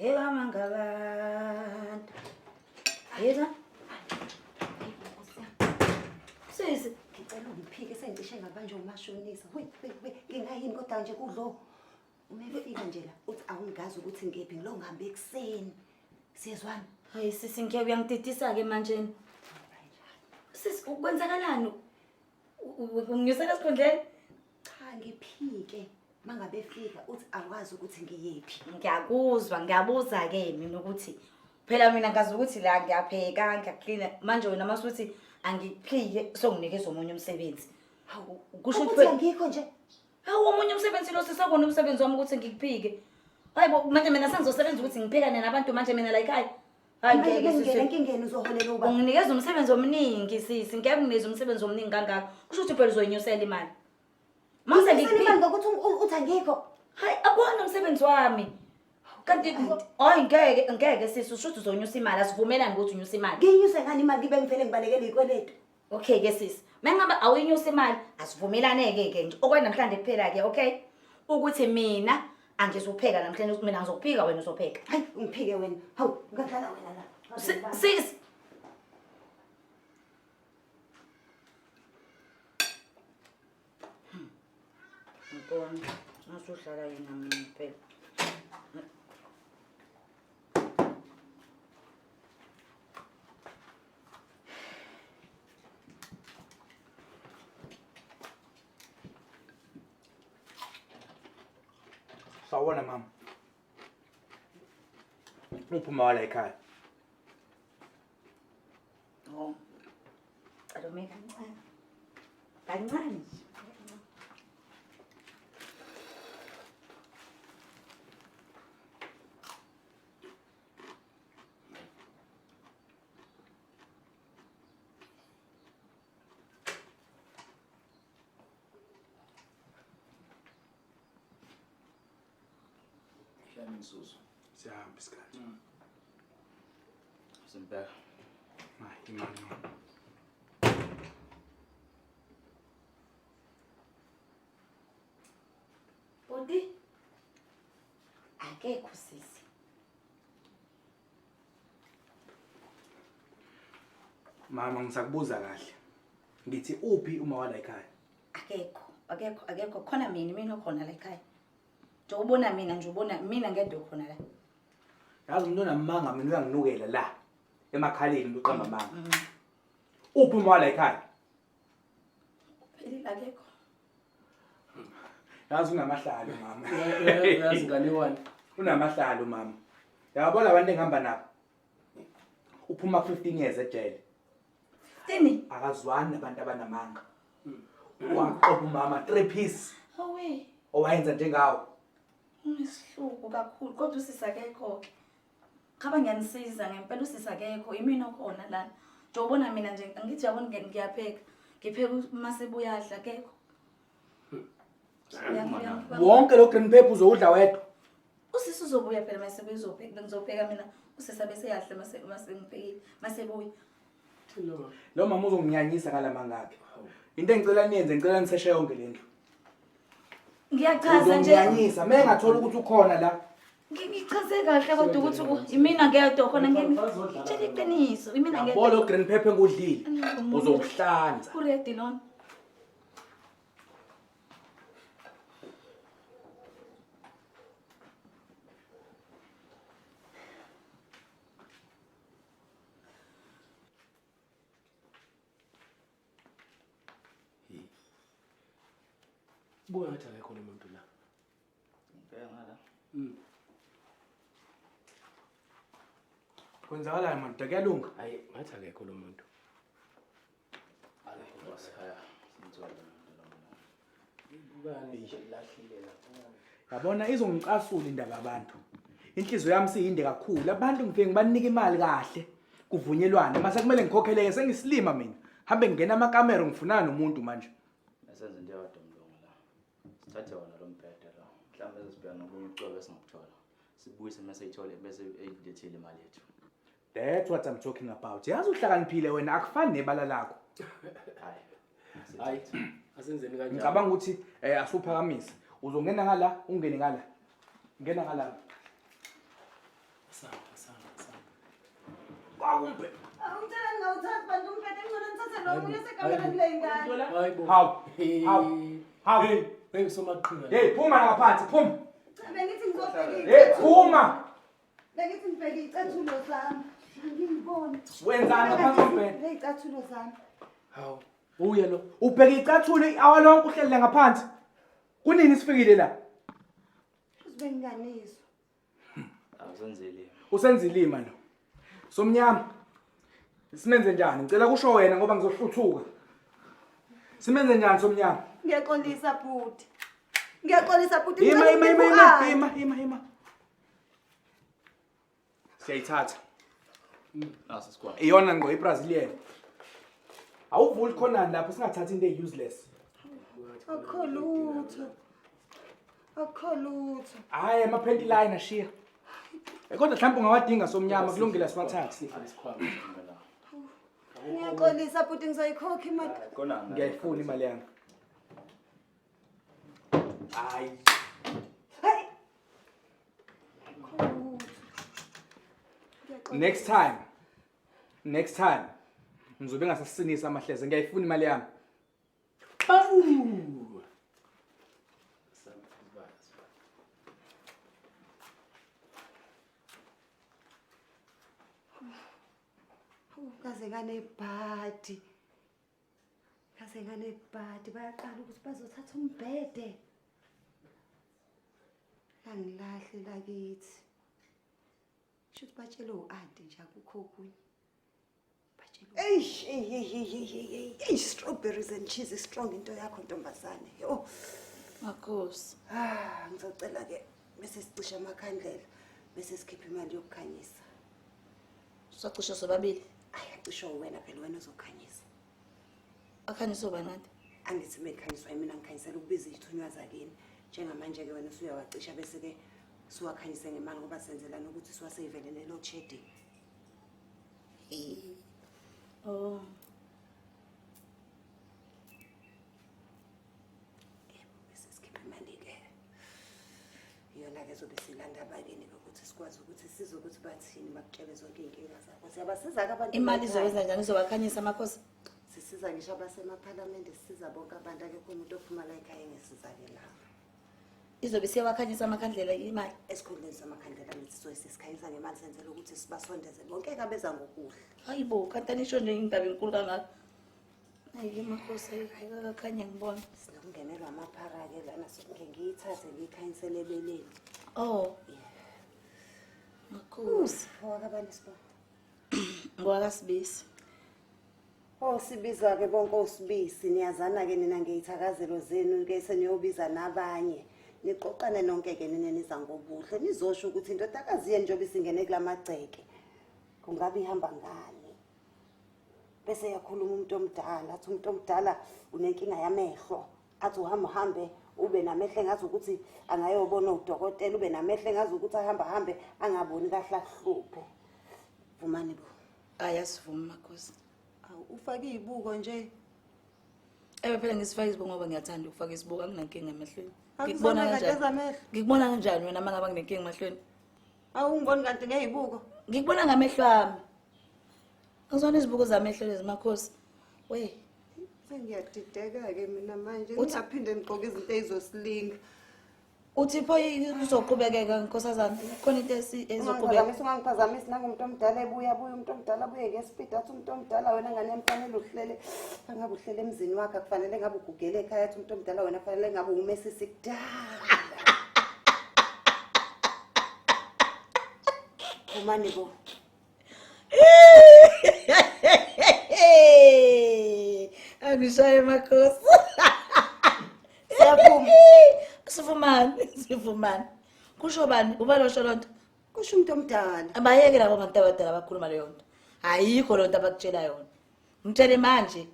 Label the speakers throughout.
Speaker 1: Ewamangabantu. Ayeza? Sisi,
Speaker 2: ngicela ungiphike sengishe ngabanje umashonisa. We, ngingayini kodwa nje kudlo. Umefika nje la uthi awungazi ukuthi ngephi ngilo ngihambe ekseni. Siyezwana?
Speaker 1: hayi sisi ngiyabuya ngididisa ke manje. Sisi ukwenzakalani? Ungisela esikhondleni?
Speaker 2: Cha ngiphike. Mangabe efika uthi awazi ukuthi ngiyephi.
Speaker 1: Ngiyakuzwa, ngiyabuza ke mina ukuthi phela mina ngazi ukuthi la ngiyapheka, ngiyaklina. Manje wena masuthi angiphike sokunginikeza omunye umsebenzi.
Speaker 2: Hawu,
Speaker 1: Kusho
Speaker 2: ukuthi angikho nje.
Speaker 1: Hawu omunye umsebenzi lo sisakona umsebenzi wami ukuthi ngiphike. Hayibo manje mina sengizosebenza ukuthi ngiphekane nabantu manje mina la ekhaya. Hayi ngeke
Speaker 2: sisi enkingeni uzoholela uba.
Speaker 1: unginikeza umsebenzi omningi sisi, ngeke nginikeze umsebenzi omningi kangaka. Kusho ukuthi phela uzoyinyusela imali. Mase
Speaker 2: ngikuphika ngokuthi uthi angikho.
Speaker 1: Hayi akona umsebenzi wami. Kanti hayi ngeke sisi usho ukuthi uzonyusa imali, asivumelani ukuthi unyusa imali.
Speaker 2: Ngiyinyuse ngani imali ngibe ngivele ngibalekele izikweletu.
Speaker 1: Okay ke sisi, mengabe awuyinyusa imali asivumelane ke nje. Okwe namhlanje kuphela ke, okay? Ukuthi mina angizopheka namhlanje, mina ngizophika wena uzopheka.
Speaker 2: Hayi ungiphike wena. Hawu ngadlala wena la.
Speaker 1: Sis. Ngibona, nasuhlala yena mina phela.
Speaker 3: Sawubona mama. Uphuma wala ekhaya.
Speaker 1: Oh. Alome kancane. Kancane nje.
Speaker 4: Susu.
Speaker 3: Siyahamba isikhathi.
Speaker 4: Simpela.
Speaker 3: Hayi imali.
Speaker 1: Bodi. Akekho sisi.
Speaker 3: Mama ngisakubuza kahle. Ngithi uphi uma wala ekhaya?
Speaker 1: Akekho. Khona mina khona la ekhaya. Njengobona mina nje ubona mina ngedwa khona la.
Speaker 3: Yazi umuntu onamanga mina uyanginukela la emakhaleni uqamba manga. Uphi uma wala ekhaya?
Speaker 1: Phela akekho.
Speaker 3: Yazi unamahlalo mama.
Speaker 4: Yazi ngani wani?
Speaker 3: Unamahlalo mama. Yabona abantu engihamba nabo. Uphuma 15 years ejele.
Speaker 1: Tini?
Speaker 3: Akazwani nabantu abanamanga. Waqopha mama 3 piece.
Speaker 1: Hawe.
Speaker 3: Owayenza njengawo.
Speaker 1: Unesihluku kakhulu kodwa usisakekho ke. Khaba ngiyanisiza ngempela usisakekho imina khona lana. Njengobona mina nje ngithi yabona ngiyapheka. Ngipheka masebuyadla kekho.
Speaker 3: Wonke lo green pepper uzowudla wedwa.
Speaker 1: Usisi uzobuya phela masebuzopheka ngizopheka mina usisabe seyadla masengiphekile masebuya.
Speaker 3: Lo mama uzonginyanyisa ngalamanga akhe. Into engicela niyenze ngicela niseshe yonke lendlu.
Speaker 1: Ngiyachaza nje.
Speaker 3: Uzonginyanyisa mengathola ukuthi ukhona la.
Speaker 1: Ngichaze kahle kodwa ukuthi imina ngedwa khona ngitshela iqiniso imina ngedwa.
Speaker 3: Yabo lo green pepper engudlile uzokuhlanza.
Speaker 1: Kuredi lona.
Speaker 4: Buya ngathi akekho umuntu la.
Speaker 1: Ngibheka ngala.
Speaker 3: Kwenzakalani manje kuyalunga?
Speaker 4: Hayi ngathi akekho lo muntu. Akekho wasihaya simthola ubani nje lahlile lapha.
Speaker 3: Yabona izongicasula indaba yabantu. Inhliziyo yami siyinde kakhulu. Abantu ngifike ngibanika imali kahle kuvunyelwana. Mase kumele ngikhokheleke sengisilima mina. Hambe ngena amakamera ngifunana nomuntu manje.
Speaker 4: Esenze into yodwa mlungu la. Sithathe wona lo mbhede la. Mhlawumbe sesibheka nokunye ucebe esingakuthola. Sibuyise mase ithole bese eyilethile imali yethu.
Speaker 3: That's what I'm talking about. Yazi uhlakaniphile wena akufani nebala lakho.
Speaker 4: Hayi. Asenzeni kanjani?
Speaker 3: Ngicabanga ukuthi asuphakamise. Uzongena ngala, ungene ngala. Ngena ngala. Kwakumbe.
Speaker 2: Awungitshela ngawuthatha bantu umphethe ngizona nithathe lo munye sekamela kule ingane.
Speaker 5: Hayibo.
Speaker 3: Hawu.
Speaker 5: Hey somaqhinga.
Speaker 3: Hey, phuma la ngaphansi, phuma.
Speaker 2: Cha bengithi ngizobheka
Speaker 3: Hey, phuma.
Speaker 2: bengithi ngibheke icathulo zami. Ngiyibone.
Speaker 3: Wenzani ngaphansi kombhede?
Speaker 2: Icathulo zami.
Speaker 5: Hawu. Uya lo.
Speaker 3: Ubheka icathulo i-hour lonke uhleli la ngaphansi. Kunini sifikile la?
Speaker 2: Uzibe nginganizwa.
Speaker 4: Awusenzile.
Speaker 3: Usenzilima lo. Somnyama. Simenze njani? Ngicela kusho wena ngoba ngizohluthuka. Simenze njani somnyama?
Speaker 2: Ngiyaxolisa bhuti. Ngiyaxolisa bhuti.
Speaker 3: Ima. Siyayithatha.
Speaker 4: Nasi sikwazi.
Speaker 3: Iyona ngqo iBrazilian. Awuvuli khona lapho singathathi into useless.
Speaker 2: Akho lutho.
Speaker 3: Hayi amaphenti line ashiya. Kodwa mhlawumbe ungawadinga somnyama kulungile siwathaxi.
Speaker 4: Asikhwama la.
Speaker 2: Ngiyaxolisa bhuti ngizoyikhokha imali.
Speaker 4: Kona
Speaker 3: Ngiyayifuna imali yami. Hayi.
Speaker 2: Hey.
Speaker 3: Next time. Ngizobe ngasasinisa amahleze. Ngiyayifuna imali yami.
Speaker 2: Kaze kanebhadi. Bayaqala ukuthi bazothatha umbhede. Angilahle lakithi. Shothi batshele uAnti nje akukho okunye. Batshele. Strawberries and cheese is strong into yakho ntombazane. Yo.
Speaker 1: Makhosi.
Speaker 2: Ngizocela ke bese sicisha amakhandlela bese sikhipha imali yokukhanyisa.
Speaker 1: Socisha sobabili.
Speaker 2: Ayacisha wena phela wena uzokhanyisa.
Speaker 1: Akhanyisa bangathi?
Speaker 2: Angithi mekhanyiswa mina ngikhanyisela ukubiza izithunywa zakini. Njengamanje ke wena usuyawacisha bese ke siwakhanyise ngemali ngoba senzelana ukuthi siwasevelele lo shedding.
Speaker 1: Oh.
Speaker 2: Bese sikhipha imali ke. Yona ke zobe silanda abakini ukuthi sikwazi ukuthi sizokuthi bathini bakutshele zonke inkinga zakho. Siyabasiza abantu.
Speaker 1: Imali izowenza njani izobakhanyisa amakhosi?
Speaker 2: Sisiza ngisho abasemaphalamende sisiza bonke abantu akekho umuntu ophuma la ekhaya ngesizake la.
Speaker 1: Izobe siyawakhanyisa amakhandlela imali.
Speaker 2: Esikhundleni samakhandlela nithi soyisikhanyisa ngemali senzele ukuthi sibasondeze bonke kabeza ngokuhle.
Speaker 1: Hayibo, kanti anisho nje indaba enkulu kangaka. Hayi makhosi ayikakhanya ngibona.
Speaker 2: Sinokungenelwa amaphara ke lana soke ngiyithathe ngikhanyisele ebeleni.
Speaker 1: Oh. Makhosi.
Speaker 2: Owakabani sibo?
Speaker 1: Ngwakasibisi.
Speaker 2: Sibiza ke bonke osibisi niyazana ke nina ngeyithakazelo zenu ke seniyobiza nabanye. Niqoqane nonke ke nina niza ngobuhle nizosho ukuthi indodakazi yenu njobe singene kulamagceke. Kungabe ihamba ngani? Bese yakhuluma umuntu omdala, athi umuntu omdala unenkinga yamehlo. Athi uhambe ube namehlo engazi ukuthi angayobona udokotela, ube namehlo engazi ukuthi ahambe angaboni kahle ahluphe. Vumani bo.
Speaker 1: Ayasivuma makhosi.
Speaker 2: Ufake izibuko nje.
Speaker 1: Phela ngisifaka izibuko ngoba ngiyathanda ukufaka izibuko anginankinga emehlweni.
Speaker 2: Ngikubona kanjani?
Speaker 1: Ngikubona kanjani wena mangaba nginenkinga emehlweni?
Speaker 2: Awungiboni kanti ngezibuko?
Speaker 1: Ngikubona ngamehlo ami. Ngizona izibuko zamehlo lezi makhosi. We.
Speaker 2: Sengiyadideka ke mina manje ngiyaphinde ngiqoke izinto ezosilinga.
Speaker 1: Uthi pho uzoqhubekeka nkosazana khona into ezoqhubeka.
Speaker 2: Ungangiphazamisi nangumuntu omdala ebuya umuntu omdala abuye ngespeed athi umuntu omdala wena ngane emfanele uhlele angabe uhlele emzini wakhe kufanele ngabe ugugele ekhaya athi umuntu omdala wena kufanele ngabe umesisi kudala. Umani bo.
Speaker 1: Angishaye makhosi. Sifumani. Kusho bani? Ubalosho lonto.
Speaker 2: Kusho umuntu omdala.
Speaker 1: Abayeke labo bantu abadala abakhuluma leyo nto. Ayikho lonto abakutshela yona. Ngitshele manje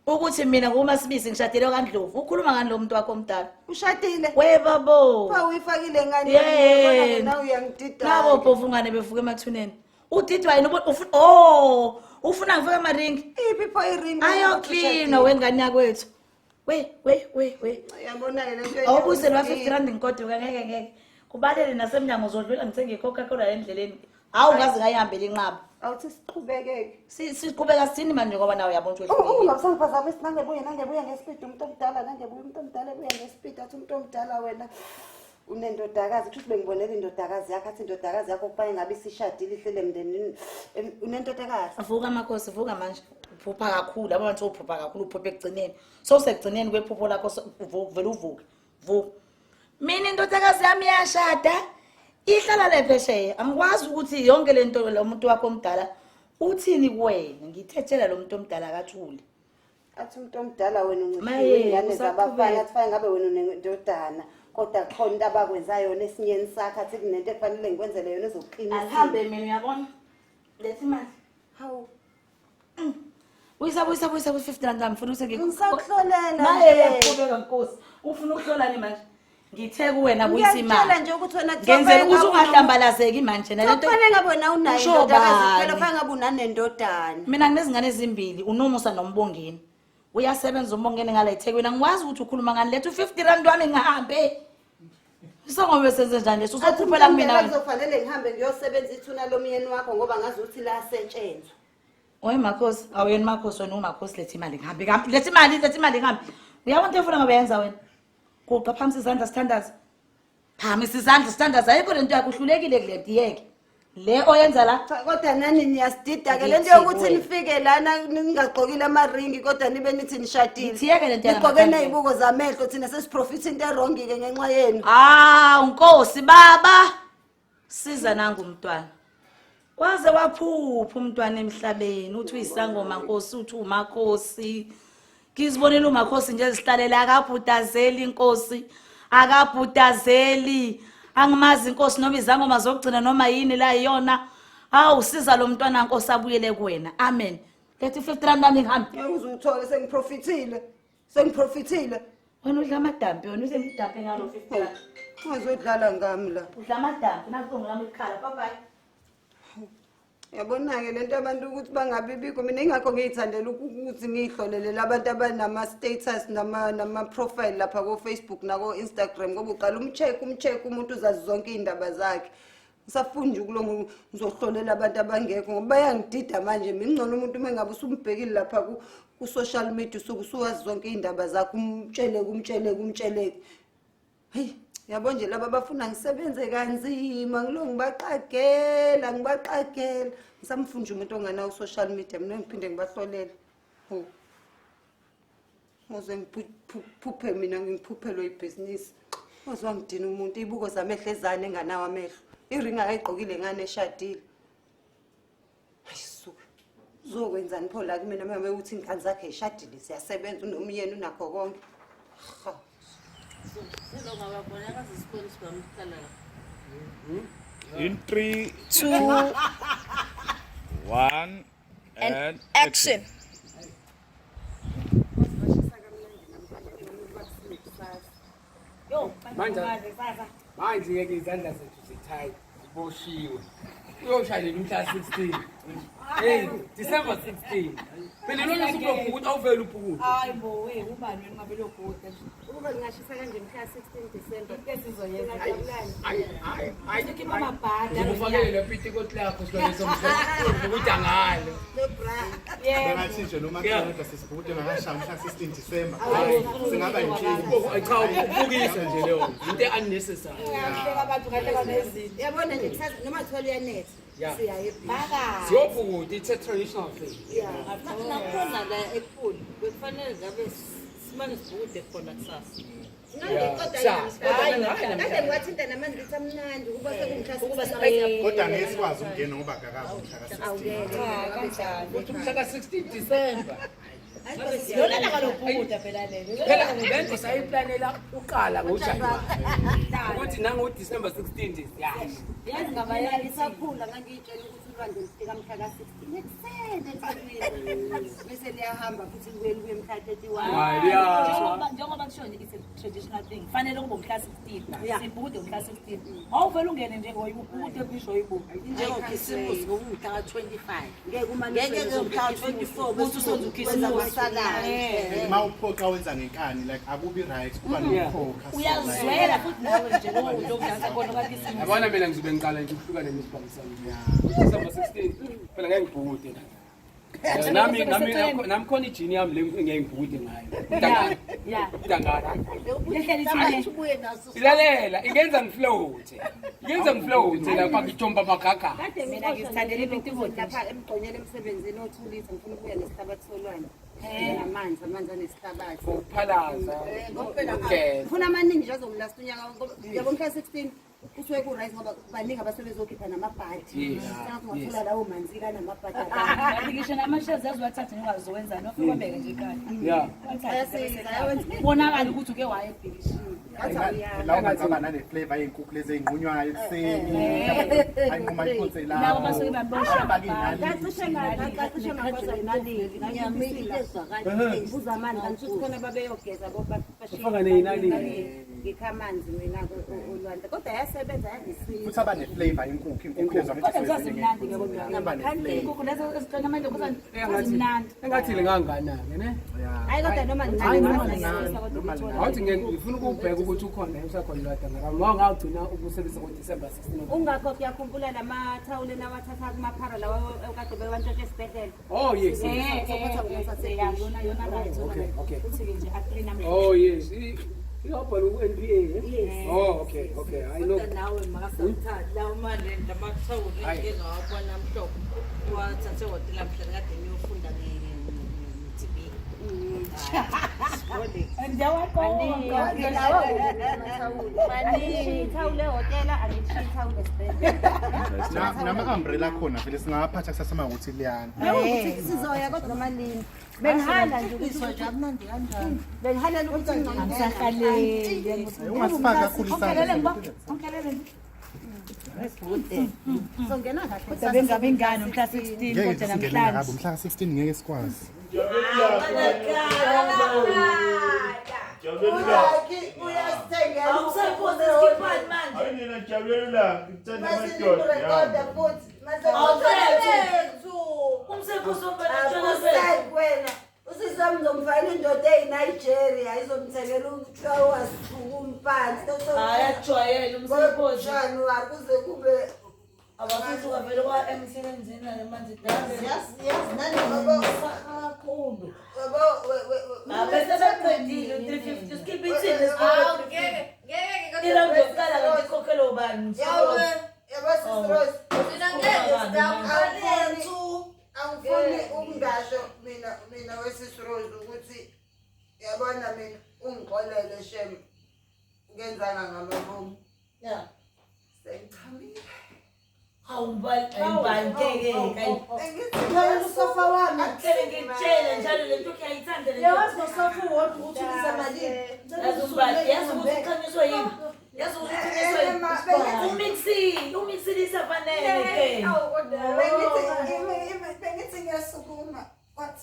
Speaker 1: ukuthi mina kuma sibisi ngishadile kaNdlovu. Ukhuluma ngani lo muntu wakho omdala?
Speaker 2: Ushadile?
Speaker 1: Webabo.
Speaker 2: Uyifakile ngani yona nawe uyangidida.
Speaker 1: Nabo bovungane bevuka emathuneni. Udidwa yini ufuna ngifake amaringi?
Speaker 2: Iphi pho iringi?
Speaker 1: Ayoclean wengane yakwethu. We.
Speaker 2: Yabona ke lento
Speaker 1: awubusele wa 50 rand inkodwa ngeke. Kubalele nasemnyango uzodlula ngithenga iCoca-Cola endleleni. Awungaze ngayihambela inqaba.
Speaker 2: Awuthi siqhubeke.
Speaker 1: Siqhubeka sithini manje ngoba nawe uyabona ukuthi
Speaker 2: Ungabisangiphazamisa nangebuya ngespeed umuntu omdala nangebuya umuntu omdala ebuya ngespeed athi umuntu omdala wena unendodakazi kusho bengibonela indodakazi yakho athi indodakazi yakho kuba engabe isishadile ihlele emndenini unendodakazi.
Speaker 1: Vuka Makhosi vuka manje. Uphupha kakhulu abona ukuthi uphupha kakhulu uphupha ekugcineni. Sowusegcineni kwephupho lakho vele uvuke. Vuka. Mina indodakazi yami yashada. Ihlala lephesheya angikwazi ukuthi yonke lento lo muntu wakho omdala uthini kuwena ngithethela lo muntu omdala akathuli
Speaker 2: athi umuntu omdala wena unciphiwe ingane zabafana athi fanele ngabe wena unendodana kodwa khona into abakwenzayo yona esinyeni sakhe athi kunento efanele ngikwenzele yona ezokuqinisa
Speaker 1: ahambe mina uyabona lethi manje
Speaker 2: hawu
Speaker 1: uyisa 50 rand ngifuna ukuthi
Speaker 2: ngisakuhlolela
Speaker 1: maye uyaqhubeka Nkosi ufuna ukuhlolani manje ngithe kuwena buyisa imali
Speaker 2: ngiyatshela nje ukuthi wena
Speaker 1: ngenzela ukuthi ungahlambalazeki manje nalento
Speaker 2: kufanele ngabe wena unayo
Speaker 1: Usho
Speaker 2: indodakazi
Speaker 1: bani?
Speaker 2: kuphela kufanele ngabe unanendodana
Speaker 1: mina nginezingane ezimbili unomusa nombongeni uyasebenza umbongeni ngala eThekwini angikwazi ukuthi ukhuluma ngani lethu 50 rand wami ngihambe Isongobe senze njani leso usokhuphela mina
Speaker 2: kuzofanele ngihambe ngiyosebenza ithuna lomyeni wakho ngoba ngazi ukuthi la sentshenzwa
Speaker 1: Oy Makhosi awuyeni Makhosi wena uMakhosi lethi imali ngihambe lethi imali ngihambe uyabona into efuna ngabe yenza wena kuqa phambi isandla standards phambi isandla standards ayikho lento yakho uhlulekile kule diyeke le oyenza la
Speaker 2: kodwa nani niyasidida ke lento yokuthi nifike lana ningagqokile amaringi kodwa nibe nithi nishadile
Speaker 1: Ngithiyeke lento yana
Speaker 2: nigqoke nezibuko zamehlo thina sesiprofit into erongi ke ngenxa yenu
Speaker 1: Nkosi baba siza nangu umntwana kwaze waphupha umntwana emhlabeni uthi uyisangoma Nkosi uthi uMakhosi ngizibonela uMakhosi nje ezihlalela akabhutazeli Nkosi akabhutazeli angimazi Inkosi noma izangoma zokugcina noma yini la iyona usiza lo mntwana Nkosi abuyele kuwena amen lethi 50 rand nami ngihambe
Speaker 2: uzuthola sengiprofitile
Speaker 1: wena udla amadampi wena usemdampi ngalo 50 rand
Speaker 2: ungazodlala ngami la
Speaker 1: udla amadampi nakusongo lami ikhala bye bye
Speaker 2: yabona-ke lento abantu ukuthi bangabi bikho mina ingakho ngiyithandela ukuthi ngiyihlolele labantu abanama-status nama-profile lapha ko-Facebook nako-Instagram ngoba uqala umcheck umuntu uzazi zonke iy'ndaba zakhe ngisafuni nje ukulo ngizohlolela abantu abangekho ngoba bayangidida manje mina ngcono umuntu uma ngabe usumbhekile lapha ku-social media usuke usuwazi zonke iy'ndaba zakhe umtsheleke heyi yabo nje laba bafuna ngisebenze kanzima ngilo ngibaqagela ngisamfunda umuntu onganawo social media mina ngiphinde ngibahlolele ngoze ngiphuphe mina ngiphuphelo ibhizinisi ngozwa ngidina umuntu ibuko zamehlo ezane enganawo amehlo iringa ayigqokile ngane eshadile ayisuka uzokwenzani pho la kumina mama uthi ingane zakhe eshadile siyasebenza unomyeni unakho konke
Speaker 6: In 3, 2, 1, and action.
Speaker 5: Manje ke izandla zethu zithayi ziboshiwe uyoshayelela umhla 16 hey December 16 phela lona super awuvela ubhukude
Speaker 1: hayi bo ubani wena ngabe lokhude
Speaker 2: ukuba ngashisa kanje mhla 16 December
Speaker 1: esizoyenza
Speaker 5: hayi
Speaker 1: ngikipha amabhada
Speaker 5: ngifakele piti kot lakho sikwaleso mhla ukuthi angalo
Speaker 7: Ngathi nje noma kodwa sisibhukude ngakashaya mhla 16 December singaba inkingi
Speaker 5: cha ukubukisa nje leyo into unnecessary
Speaker 1: uyahleka abantu ngahle banezinto
Speaker 2: yabona nje noma thola iyanetha siyaye
Speaker 1: baka
Speaker 5: siyobhukude it's a traditional thing
Speaker 8: nakhona la ephuli bekufanele ngabe simane sibhukude khona kusasa
Speaker 2: kade ngiwathinta namanje ngithi amnandi ukuba sekumhla
Speaker 7: kodwa ngeke sikwazi ukungena ngoba akakazi mhla ka 16
Speaker 5: mhla ka 16 December
Speaker 1: yona la kalobhukuda phela lelo
Speaker 5: phela lento sayiplanela uqala ngoJanuary ukuthi nango December 16 yazi
Speaker 2: yazi ngaba isaphula ngangiyitshela ukuthi ulwandle lifika mhla ka 16 bese liyahamba futhi kuye mhla 31
Speaker 1: njengoba kusho nje it's a traditional thing fanele kube umhla 16 sibhukude umhla 16 awuvela ungene nje ngoyibhukude bisho ibuku
Speaker 8: njengokhisimusi ngomhla ka 25
Speaker 2: ngeke uma
Speaker 8: ngeke umhla 24 bese
Speaker 1: uthi usonza ukhisimusi
Speaker 2: Esalayo.
Speaker 7: Uma uphokha wenza ngenkani like akubi right kuba nokuphokha.
Speaker 1: Uyazwela futhi nawe nje lo muntu odansa khona kwathi
Speaker 5: Yabona mina ngizobe ngiqala nje ukuhlukana nesibambisana. December 16 phela ngeke ngibhukude. Nami khona ijini yami le ngeke ngibhukude ngayo. Ntangana. Ilalela ingenza ngifloat. Ingenza ngifloat lapha ngijomba magaka.
Speaker 2: Kade mina ngithandela ibitivo lapha emgqonyela emsebenzini othulisa ngifuna ukuya nesihlabathi solwandle. Namanzi anesihlabathi.
Speaker 5: Ukuphalaza.
Speaker 2: Ngifuna amaningi nje azomlast unyaka yabo mhla 16 kusuke ku right ngoba baningi abasebezokhipha namabhadi. Singathola lawo manzi kana namabhadi.
Speaker 1: ngisho namashares aziwathatha ngingazowenza nofika kwabeke nje ekhaya.
Speaker 2: Yeah.
Speaker 1: Bonakala ukuthi uke wayebhekishini.
Speaker 7: Lawo ngaba nane flavor yenkukhu lezi ezinqunywayo ekseni. Ayinquma iphonse la.
Speaker 1: Labo basuke babosha
Speaker 2: Kacishe ngakwazi inali ngiyamile ezwakala. Buza amani kanti khona babeyogeza
Speaker 5: Ufaka neyinali.
Speaker 2: ngikhamanzi mina olwandle kodwa yasebenza yangisiza.
Speaker 7: Futhi aba ne flavor inkukhu lezi
Speaker 1: zasimnandi ke kodwa inkukhu lezo eziqina manje kuzimnandi
Speaker 5: engathi linganganake ne
Speaker 2: Hayi kodwa noma
Speaker 5: awuthi ngifuna ukubheka ukuthi ukhona usakhona lwada ngara ngawugcina ukusebenzisa ngoDecember 16
Speaker 2: ungakho kuyakhumbula lamathawule nawathatha kumaphara lawa okade bewantshontshe esibhedlela.
Speaker 5: Oh yes
Speaker 1: yona right
Speaker 5: okay
Speaker 1: uthi nje aklina
Speaker 5: oh yes iyobhala ku-NPA oh okay I know
Speaker 8: nawe makasawuthatha lawo manje ndamathawule engawabona mhlophe wathathe wadila mhlanje kade ngiyofunda nge-TB
Speaker 2: Thawule hotela angishiyi thawule esibhedlela.
Speaker 7: nama-umbrella khona vele singawaphatha kusasa uma ukuthi liyana.
Speaker 2: Sizoya kodwa malini. Bengihala nje ukuthi amnandi kanjani. Bengihalela ukuthi
Speaker 1: ngisakalele
Speaker 7: Ungasifaka kakhulu isandla.
Speaker 2: songena kahle.
Speaker 1: kodwa bengabengani mhla 16
Speaker 7: Ngeke
Speaker 1: kodwa
Speaker 7: singene
Speaker 1: namhlanje
Speaker 7: ngabo mhla 16 ngeke sikwazi.
Speaker 2: Usizamzomfayela indoda eyiNigeria izomthekela umflowers umphansi
Speaker 1: ayajwayela umsebenzi
Speaker 2: January kuze kube
Speaker 1: abafisa ukuvela kwa emsebenzini manje
Speaker 2: yazi nani baba kakhulu
Speaker 1: bese beqedile 350 skip ithini ila ngiyoqala ngikhokhela ubani
Speaker 2: angifuni ukungasho mina wesisirose ukuthi yabona mina ungixolele shem ngenzanga ngamabomu sengichamile
Speaker 1: awubalekeke
Speaker 2: usofa wami
Speaker 1: ngitshele njalo lento kuyayithanda
Speaker 2: yazi nosofa uwodwa ukuthi ulizamalini
Speaker 1: yazi ukuthi ukhanyiswa yini yazi ukuthi ukhanyiswa umixile isafanele ke
Speaker 2: bengithi ngiyasukuma what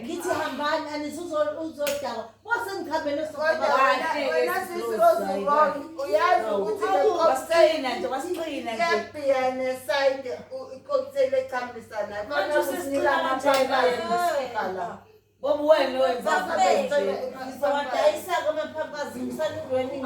Speaker 2: ngithi hambani anisuzodakwa wasengihambele uyazi ukuthi kuyabhiya nesayide ikokteli echambisana
Speaker 1: Bob wena
Speaker 2: wadayisa kwamaphapazi ngisalindweni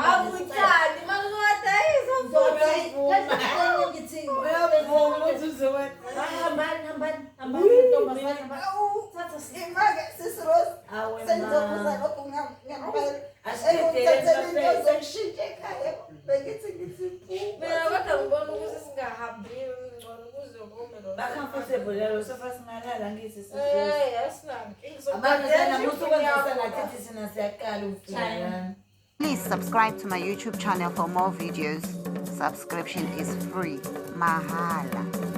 Speaker 9: Please subscribe to my YouTube channel for more videos. Subscription is free. Mahala.